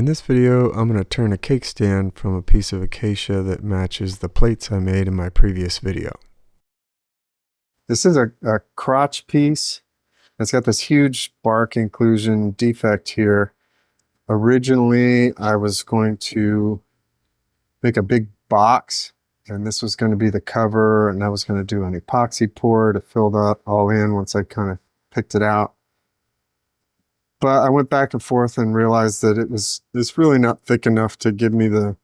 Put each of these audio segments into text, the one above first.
this video, I'm going to turn a cake stand from a piece of acacia that matches the plates I made in my previous video. This is a crotch piece. It's got this huge bark inclusion defect here. Originally, I was going to make a big box, and this was going to be the cover, and I was going to do an epoxy pour to fill that all in once I kind of picked it out. But I went back and forth and realized that it's really not thick enough to give me the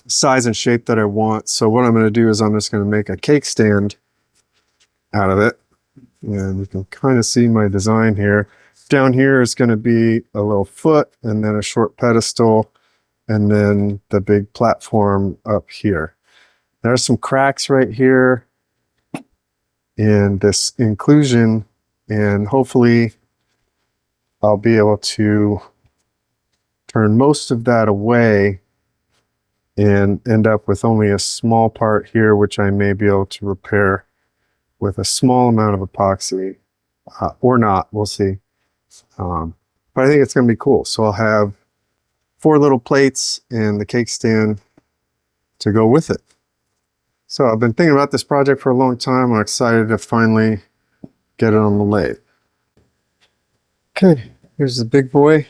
size and shape that I want. So what I'm going to do is I'm just going to make a cake stand out of it. And you can kind of see my design here. Down here is going to be a little foot and then a short pedestal and then the big platform up here. There's some cracks right here in this inclusion, and hopefully I'll be able to turn most of that away and end up with only a small part here, which I may be able to repair with a small amount of epoxy, or not, we'll see. But I think it's going to be cool. So I'll have 4 little plates and the cake stand to go with it. So I've been thinking about this project for a long time. I'm excited to finally get it on the lathe. Okay, here's the big boy.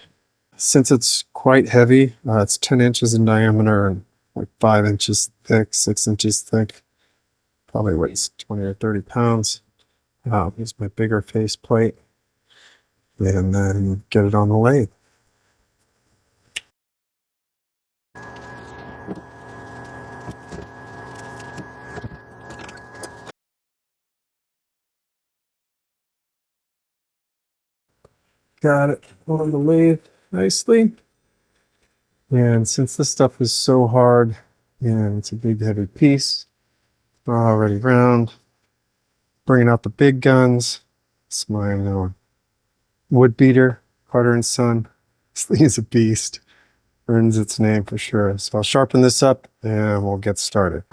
Since it's quite heavy, it's 10 inches in diameter and like 5 inches thick, 6 inches thick. Probably weighs 20 or 30 pounds. Here's my bigger face plate. And then get it on the lathe. Got it on the lathe nicely. And since this stuff is so hard and it's a big heavy piece, already round, bringing out the big guns. It's my wood beater, Carter & Son. This thing is a beast. Earns its name for sure. So I'll sharpen this up and we'll get started.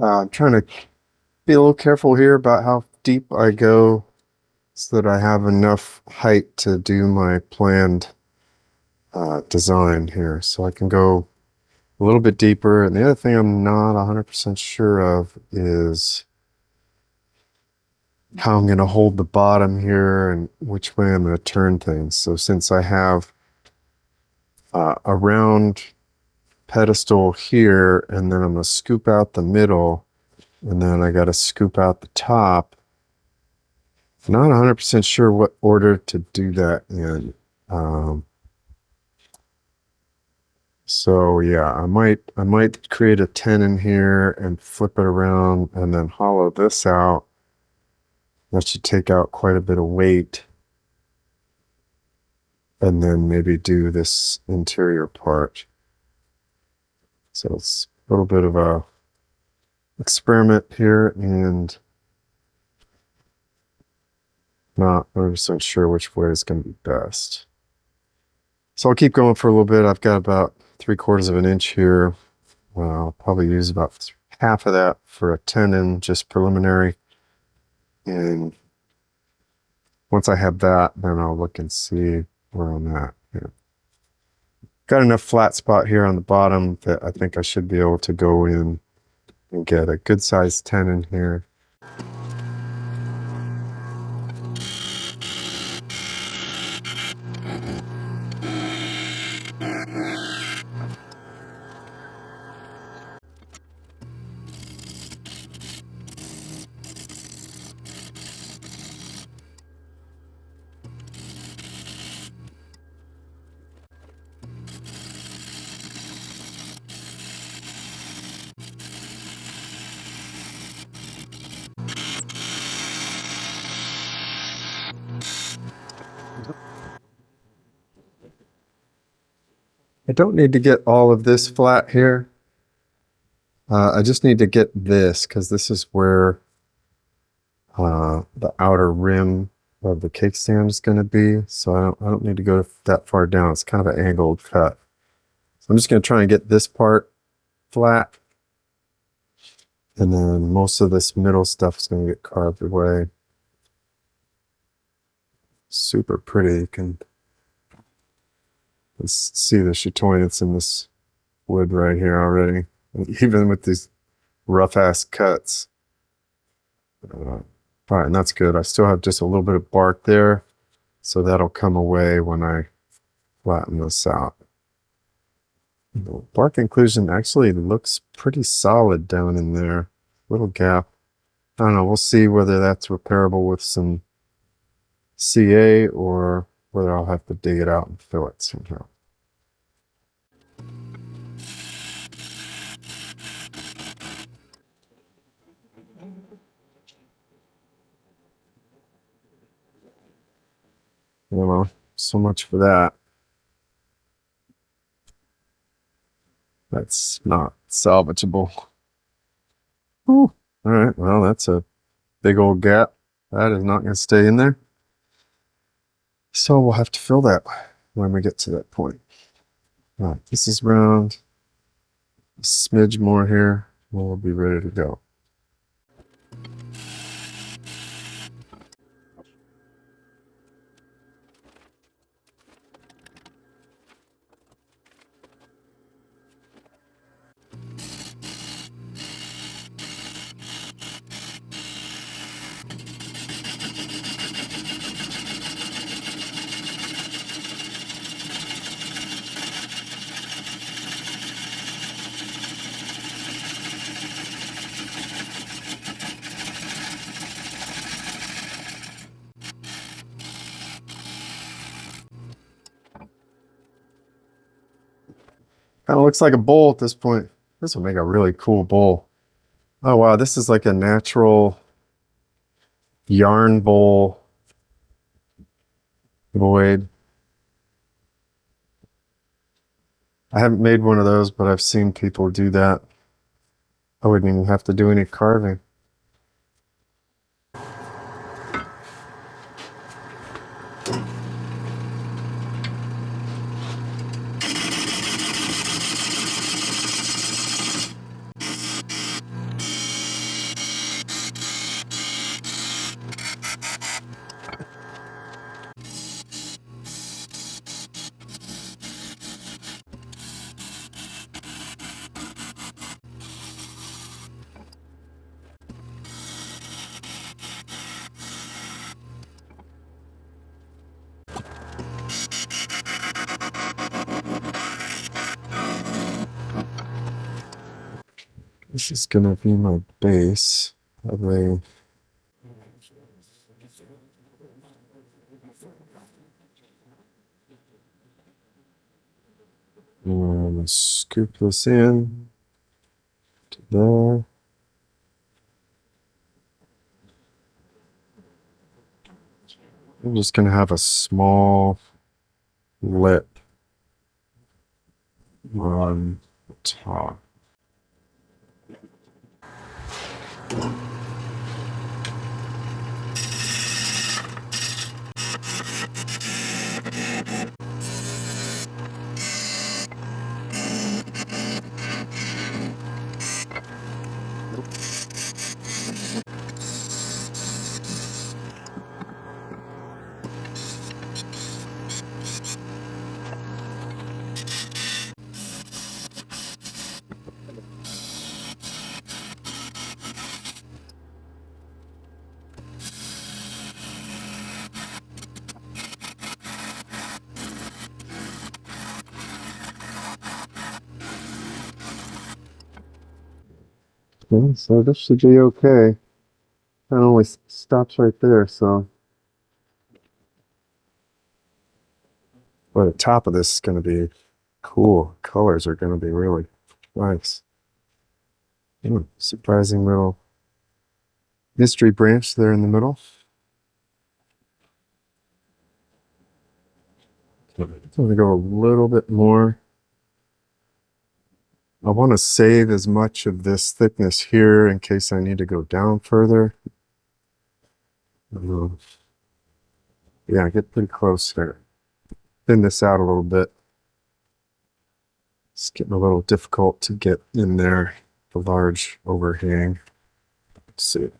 I'm trying to be a little careful here about how deep I go so that I have enough height to do my planned design here. So I can go a little bit deeper. And the other thing I'm not 100% sure of is how I'm going to hold the bottom here and which way I'm going to turn things. So since I have a round pedestal here, and then I'm going to scoop out the middle, and then I got to scoop out the top. I'm not 100% sure what order to do that in. So yeah, I might create a tenon here and flip it around and then hollow this out. That should take out quite a bit of weight. And then maybe do this interior part. So it's a little bit of a experiment here, and not 100% sure which way is going to be best. So I'll keep going for a little bit. I've got about 3/4 of an inch here. Well, I'll probably use about half of that for a tenon, just preliminary. And once I have that, then I'll look and see where I'm at. Yeah. Got enough flat spot here on the bottom that I think I should be able to go in and get a good sized tenon here. I don't need to get all of this flat here. I just need to get this because this is where the outer rim of the cake stand is going to be. So I don't need to go that far down. It's kind of an angled cut. So I'm just going to try and get this part flat. And then most of this middle stuff is going to get carved away. Super pretty. You can see the chatoyan that's in this wood right here already. Even with these rough ass cuts. All right, and that's good. I still have just a little bit of bark there, so that'll come away when I flatten this out. The bark inclusion actually looks pretty solid down in there. Little gap. I don't know. We'll see whether that's repairable with some CA or whether I'll have to dig it out and fill it somehow. Well, so much for that. That's not salvageable. Ooh. All right, well, that's a big old gap. That is not going to stay in there. So we'll have to fill that when we get to that point. All right, this is round. A smidge more here. We'll be ready to go. Kind of looks like a bowl at this point. This will make a really cool bowl. Oh wow, this is like a natural yarn bowl void. I haven't made one of those, but I've seen people do that. I wouldn't even have to do any carving. This is gonna be my base of a I'm gonna scoop this in to there. I'm just gonna have a small lip on top. Okay, so this should be okay. It only stops right there, so. But the top of this is going to be cool. Colors are going to be really nice. Surprising little mystery branch there in the middle. I'm going to go a little bit more I want to save as much of this thickness here in case I need to go down further. Yeah, get pretty close there. Thin this out a little bit. It's getting a little difficult to get in there, the large overhang. Let's see.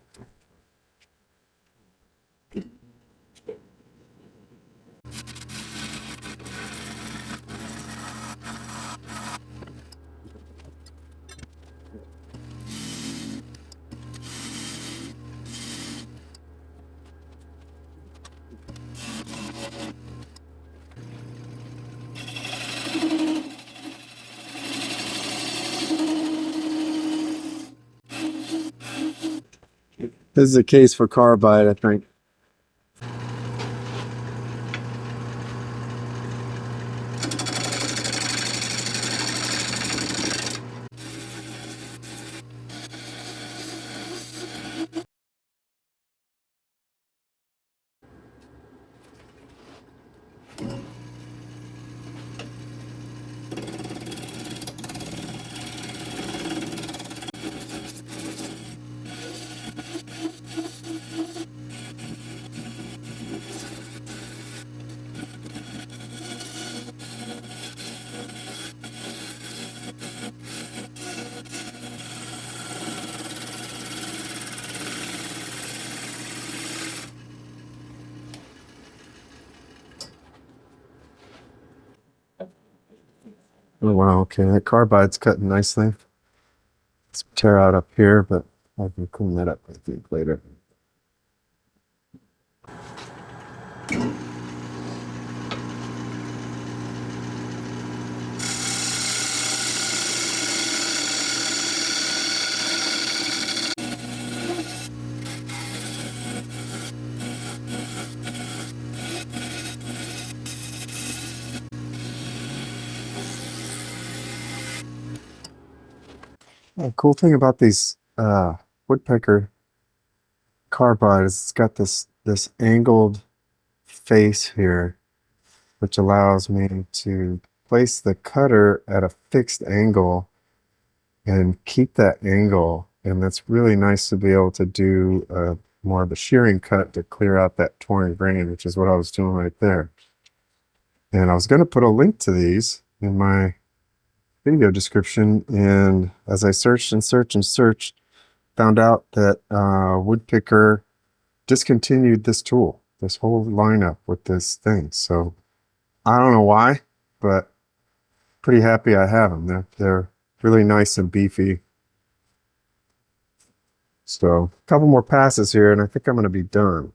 This is a case for carbide, I think. Oh wow, okay, that carbide's cutting nicely. Let's tear out up here, but I can clean that up, I think, later. The cool thing about these woodpecker carbide is it's got this angled face here, which allows me to place the cutter at a fixed angle and keep that angle. And that's really nice to be able to do more of a shearing cut to clear out that torn grain, which is what I was doing right there. And I was going to put a link to these in my video description. And as I searched and searched and searched, found out that Woodpicker discontinued this tool, this whole lineup with this thing. So I don't know why, but pretty happy I have them. They're really nice and beefy. So a couple more passes here and I think I'm going to be done.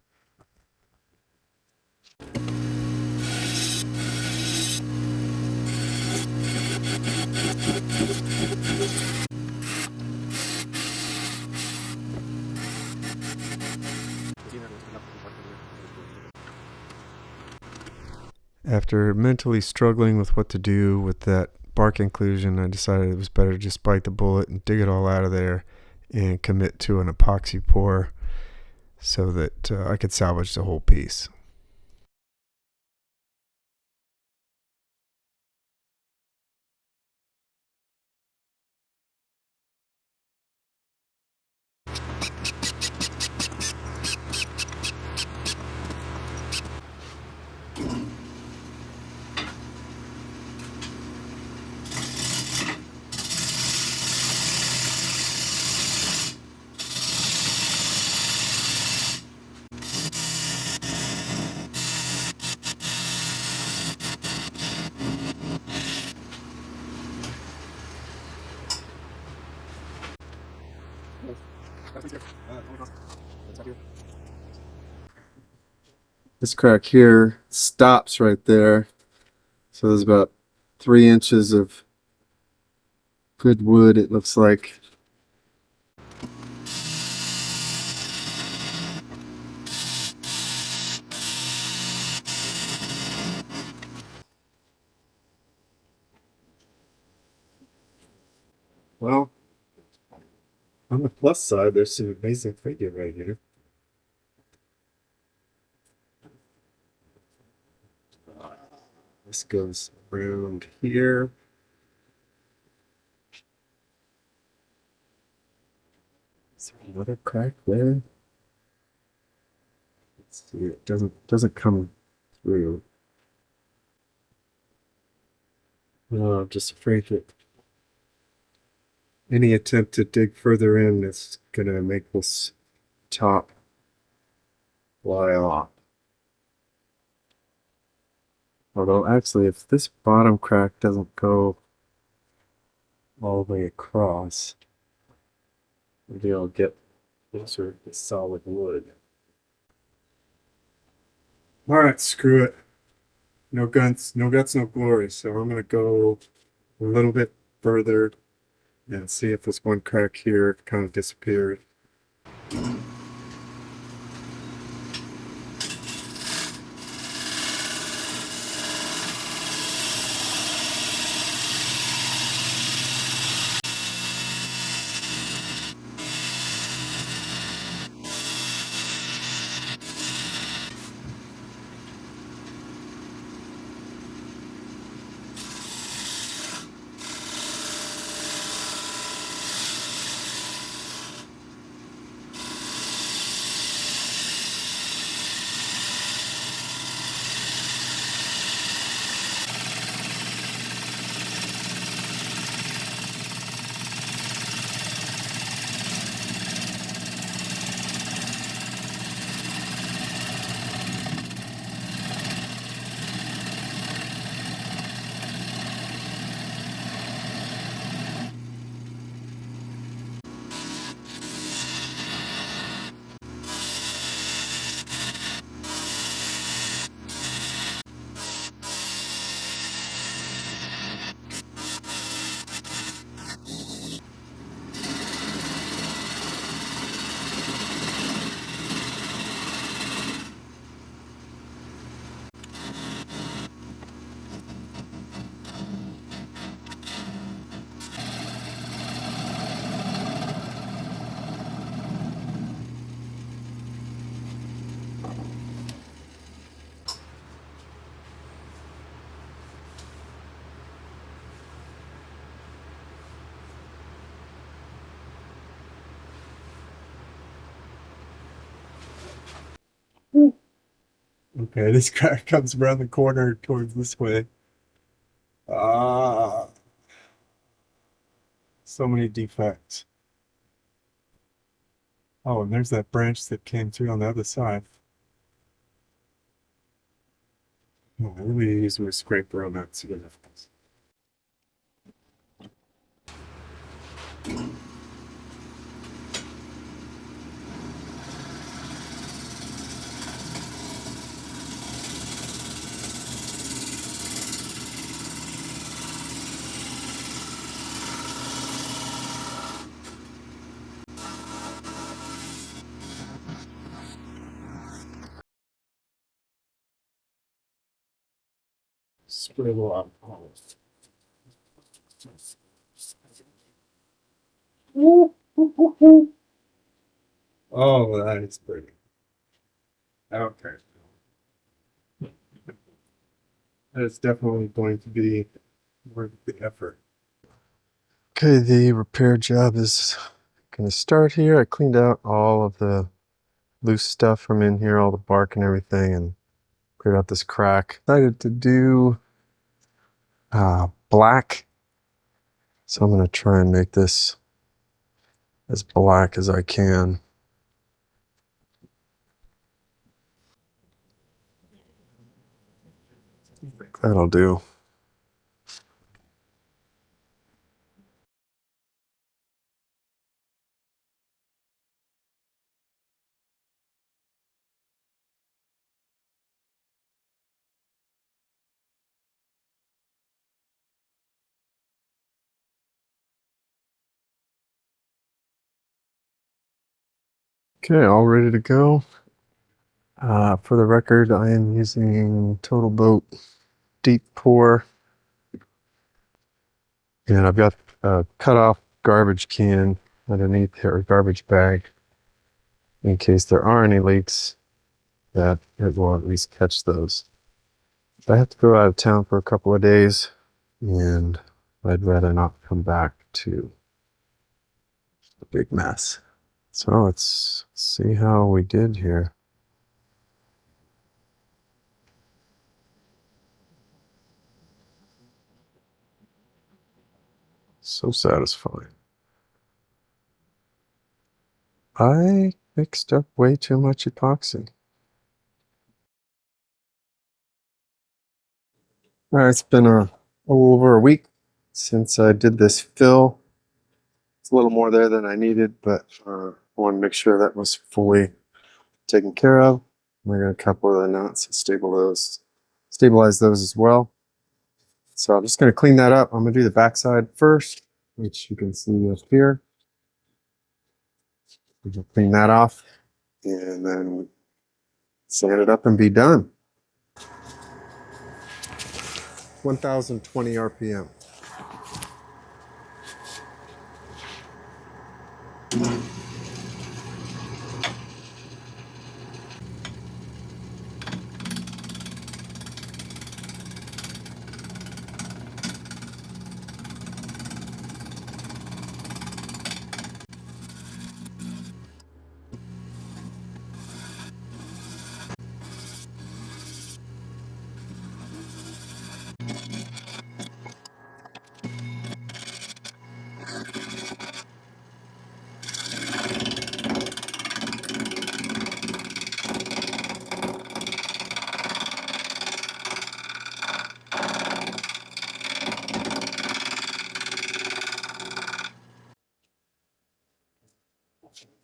After mentally struggling with what to do with that bark inclusion, I decided it was better to just bite the bullet and dig it all out of there and commit to an epoxy pour so that I could salvage the whole piece. This crack here stops right there. So there's about 3 inches of good wood, it looks like. Well, on the plus side, there's some amazing figure right here. This goes around here. Another crack there. Let's see, it doesn't come through. No, I'm just afraid that any attempt to dig further in is gonna make this top fly off. Although actually, if this bottom crack doesn't go all the way across, maybe I'll get closer to solid wood. All right, screw it. No guns, no guts, no glory. So I'm gonna go a little bit further and see if this one crack here kind of disappeared. Okay, this crack comes around the corner towards this way. Ah, so many defects. Oh, and there's that branch that came through on the other side. Oh, I really use my scraper on that to get it. Spray a little alcohol. Oh, that is pretty. Okay. That is definitely going to be worth the effort. Okay, the repair job is going to start here. I cleaned out all of the loose stuff from in here, all the bark and everything, and cleared out this crack. Decided to do black. So I'm going to try and make this as black as I can. I think that'll do. Okay, all ready to go. For the record, I am using Total Boat Deep Pour. And I've got a cut off garbage can underneath here, or garbage bag, in case there are any leaks, that it will at least catch those. I have to go out of town for a couple of days, and I'd rather not come back to a big mess. So let's see how we did here. So satisfying. I mixed up way too much epoxy. All right, it's been a little over a week since I did this fill. It's a little more there than I needed, but I want to make sure that was fully taken care of. We're going to cut one of the knots and stabilize those as well. So I'm just going to clean that up. I'm going to do the backside first, which you can see up here. We'll clean that off and then sand it up and be done. 1020 RPM.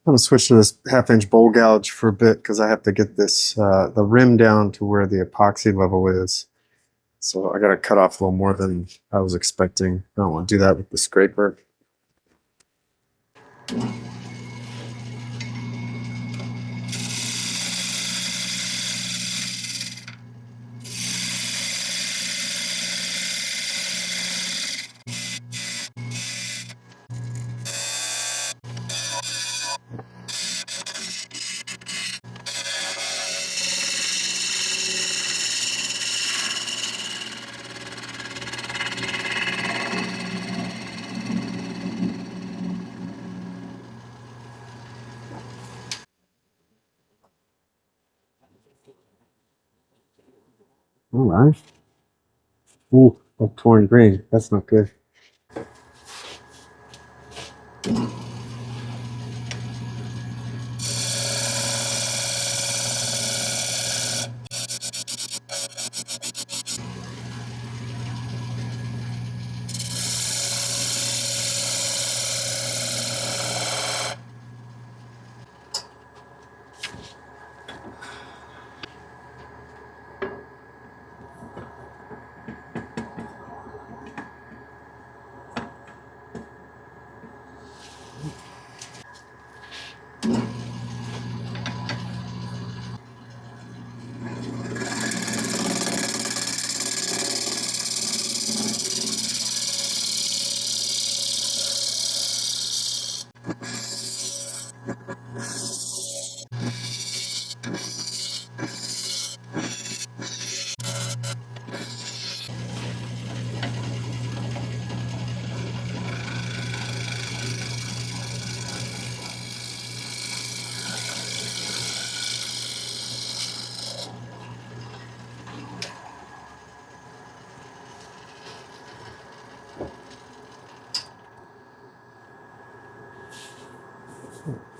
I'm going to switch to this 1/2 inch bowl gouge for a bit because I have to get this the rim down to where the epoxy level is. So I got to cut off a little more than I was expecting. I don't want to do that with the scraper. All right. Ooh, torn green. That's not good.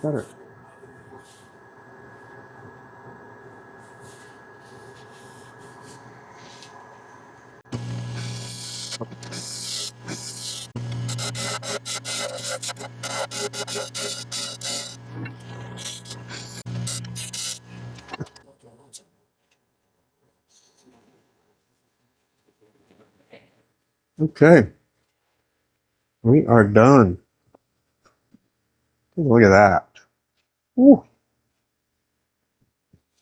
Better. Okay. We are done. Look at that. Ooh.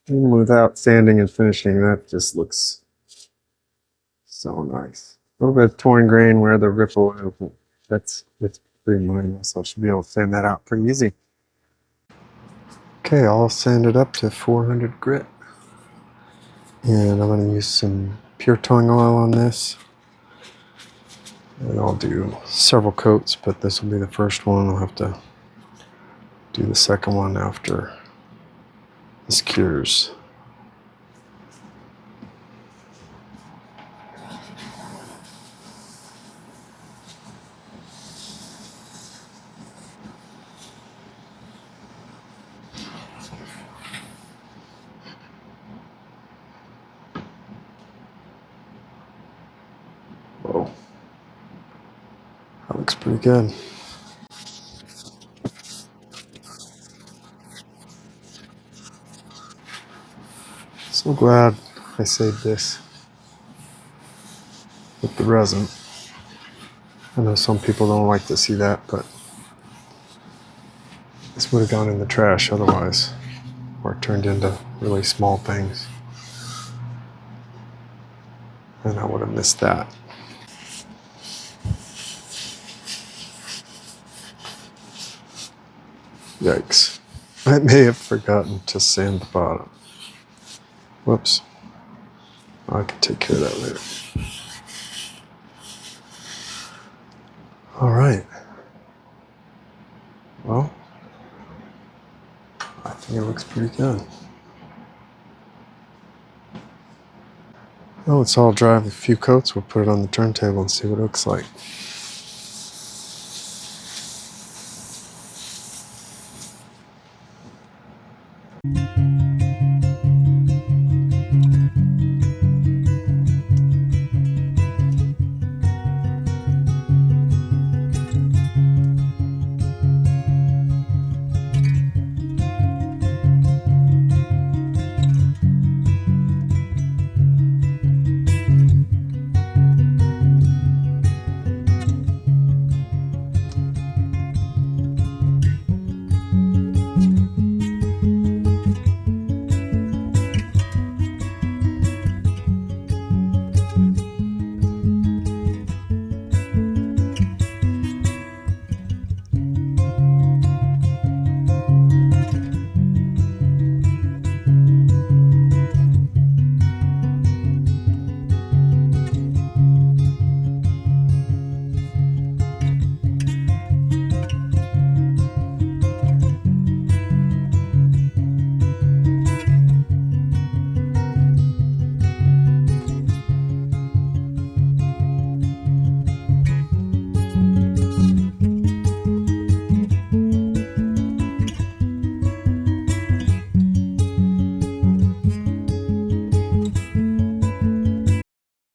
Even without sanding and finishing, that just looks so nice. A little bit of torn grain where the ripple is. It's pretty minor, so I should be able to sand that out pretty easy. Okay, I'll sand it up to 400 grit. And I'm going to use some pure towing oil on this. And I'll do several coats, but this will be the first one. I'll have to do the second one after this cures. Whoa, that looks pretty good. So glad I saved this with the resin. I know some people don't like to see that, but this would have gone in the trash otherwise, or turned into really small things. And I would have missed that. Yikes. I may have forgotten to sand the bottom. Whoops. I can take care of that later. All right. Well, I think it looks pretty good. Oh, it's all dry with a few coats. We'll put it on the turntable and see what it looks like.